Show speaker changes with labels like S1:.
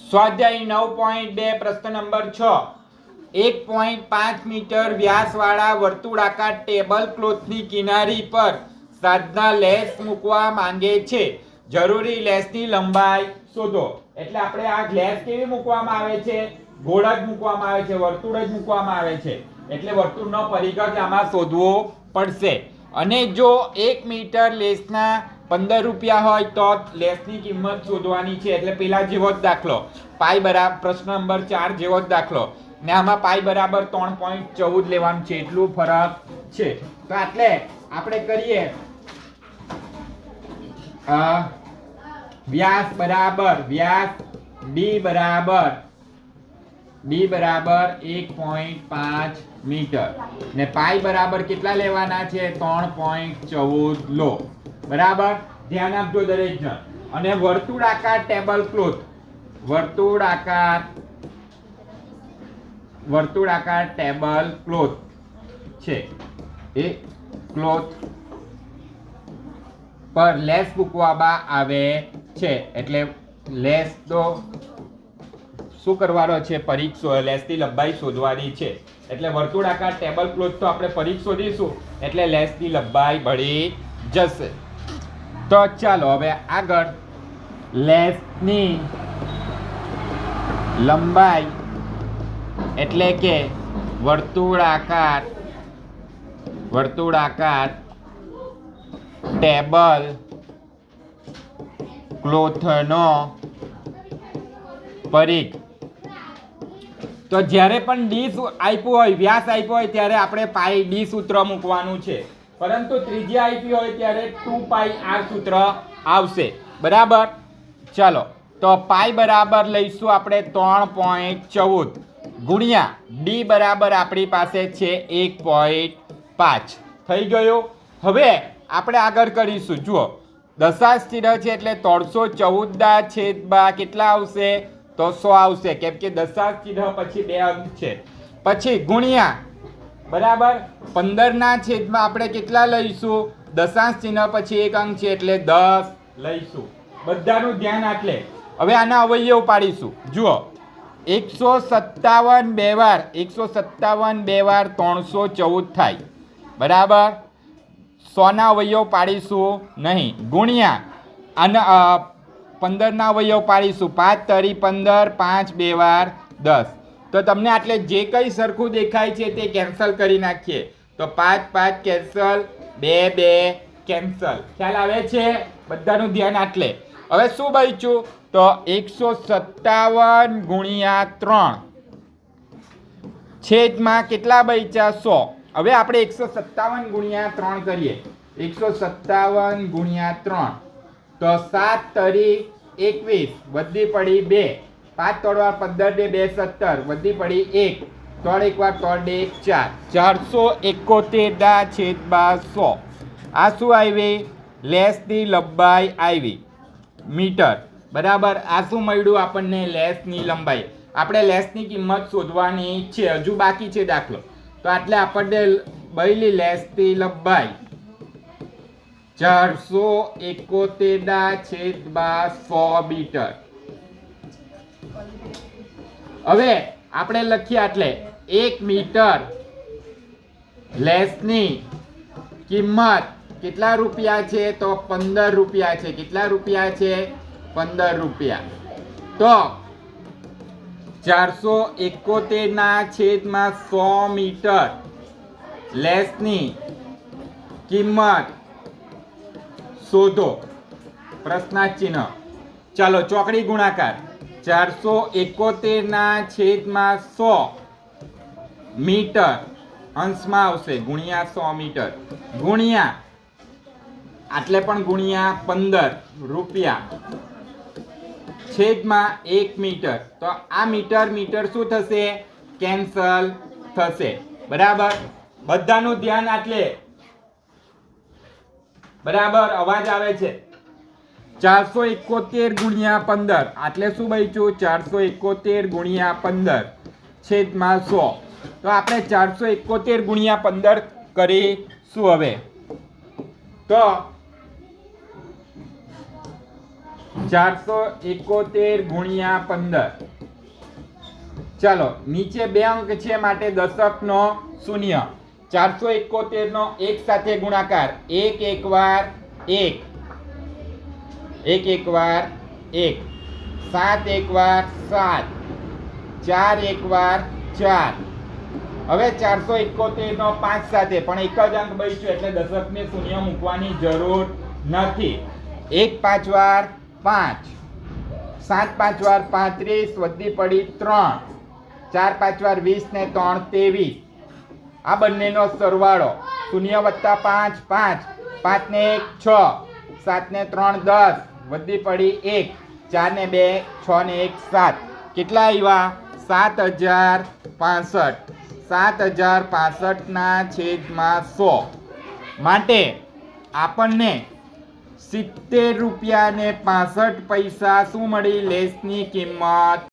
S1: સ્વાધ્યાય 9.2 પ્રશ્ન number 6 1.5 metre વ્યાસવાળા વર્તુળાકાર ટેબલ ક્લોથની કિનારી પર સાદના લેસ મૂકવા માંગે છે. જરૂરી લેસની લંબાઈ શોધો. એટલે આપણે આ લેસ કેવી મૂકવામાં આવે છે? ગોળ જ મૂકવામાં આવે છે, વર્તુળ જ મૂકવામાં આવે છે. એટલે વર્તુળનો પરિઘ આમાં શોધવો પડશે. અને જો 1 મીટર લેસના 15 રૂપિયા હોય તો લેસની કિંમત શોધવાની છે. એટલે પેલા જેવો જ દાખલો પાઈ બરાબર પ્રશ્ન નંબર 4 જેવો જ દાખલો ને આમાં પાઈ બરાબર 3.14 લેવાનું છે. એટલું ફરક છે. તો એટલે આપણે કરીએ વ્યાસ ડી બરાબર 1.5 મીટર ને પાઈ બરાબર કેટલા લેવાના છે? 3.14 લો. બરાબર, ધ્યાન આપજો દરેક જણ. અને વર્તુળાકાર ટેબલ ક્લોથ વર્તુળાકાર ટેબલ ક્લોથ છે એ ક્લોથ પર લેસ મૂકવામાં આવે છે. એટલે લેસ તો શું કરવાનો છે? પરીક્ષો લેસની લંબાઈ શોધવાની છે. એટલે વર્તુળાકાર ટેબલ ક્લોથ તો આપણે પરીક્ષ શોધીશું એટલે લેસની લંબાઈ મળી જશે. તો ચાલો હવે આગળ લેસની લંબાઈ એટલે કે વર્તુળાકાર ટેબલ ક્લોથનો પરિઘ. તો જ્યારે પણ ડી આપ્યું હોય, વ્યાસ આપ્યો હોય ત્યારે આપણે પાઈ ડી સૂત્ર મૂકવાનું છે. પરંતુ ત્રિજ્યા આપી હોય ત્યારે 2πr સૂત્ર આવશે. બરાબર, ચાલો તો પાઈ બરાબર લઈશું આપણે 3.14 ગુણ્યા ડી બરાબર આપણી પાસે છે 1.5. થઈ ગયું. હવે આપણે આગળ કરીશું. જુઓ, દશાંશ ચિહ્ન છે એટલે 314 છેદમાં કેટલા આવશે? તો 100 આવશે. કેમ કે દશાંશ ચિહ્ન પછી 2 અંક છે. પછી ગુણ્યા બરાબર 15 છેદમાં આપણે કેટલા લઈશું? દશાંશ ચિહ્ન પછી 1 અંક છે એટલે 10 લઈશું. બધાનું ધ્યાન આટલે. હવે આના અવયવ પાડીશું. જુઓ, 157 બે વાર 314 થાય. બરાબર, 100 ના અવયવ પાડીશું નહીં. ગુણ્યા આના 15 ના અવયવ પાડીશું. 5 તરી 15, 5 બે વાર 10. તો તમને આટલે જે કંઈ સરખું દેખાય છે તે કેન્સલ કરી નાખીએ. તો 5 5 કેન્સલ, 2 2 કેન્સલ. ખ્યાલ આવે છે? બધાનું ધ્યાન આટલે. હવે શું બચ્યું? તો 157 ગુણ્યા 3 છેદમાં કેટલા બચ્યા? 100. હવે આપણે 157 ગુણ્યા 3 કરીએ. 157 ગુણ્યા 3 તો 7 તરી 21 વધી પડી 2. 5 તોડવા 15 2 17 વધી પડી 1. 3 1 વાર 3 1 4. 471 છેદમાં 100. આ શું આવી? લેસની લંબાઈ આવી મીટર. બરાબર, આ શું મળ્યું આપણને? લેસની લંબાઈ. આપણે લેસની કિંમત શોધવાની છે. હજુ બાકી છે દાખલો. તો એટલે આપણને બળી લેસની લંબાઈ 471 છેદમાં 100 મીટર. હવે આપણે લખીએ એટલે 1 મીટર લેસની કિંમત કેટલા રૂપિયા છે? તો 15 રૂપિયા છે. કેટલા રૂપિયા છે? 15 રૂપિયા. તો 471 છેદમાં 100 મીટર લેસની કિંમત શોધો. પ્રશ્નાર્થ ચિહ્ન. ચાલો ચોકડી ગુણાકાર. 471 છેદમાં 100 મીટર અંશમાં આવશે ગુણ્યા 100 મીટર ગુણ્યા આટલે પણ ગુણ્યા 15 રૂપિયા છેદમાં 1 મીટર. તો આ મીટર શું થશે? કેન્સલ થશે. બરાબર, બધાનું ધ્યાન આટલે. બરાબર, અવાજ આવે છે. 471 ગુણ્યા 15 આટલે શું બચ્યું? 471 ગુણ્યા 15 છેદમાં 100. તો આપણે 471 ગુણ્યા 15 કરીશું. હવે તો 471 ગુણ્યા 15. ચાલો નીચે બે અંક છે માટે દશકનો શૂન્ય. 471 નો એક સાથે ગુણાકાર. એક એક વાર એક, એક એક વાર એક, 7 એક વાર 7, 4 એક વાર 4. હવે 471 નો 5 સાથે પણ એક જ અંક બચ્યો એટલે દશકને શૂન્ય મૂકવાની જરૂર નથી. 1 5 વાર 5, 7 5 વાર 35, વધી પડી 3, 4 5 વાર 20 ને 3 23. આ બંનેનો સરવાળો 0 વત્તા 5 5, 5 ને 1 6, 7 ને 3 10, વધી પડી 1, 4 ને 2 6 ને 1 7. કેટલા આવ્યા? 7065. 7065 ના છેદમાં 100. માટે આપણને 70 રૂપિયા ને 65 પૈસા શું મળી? લેસની કિંમત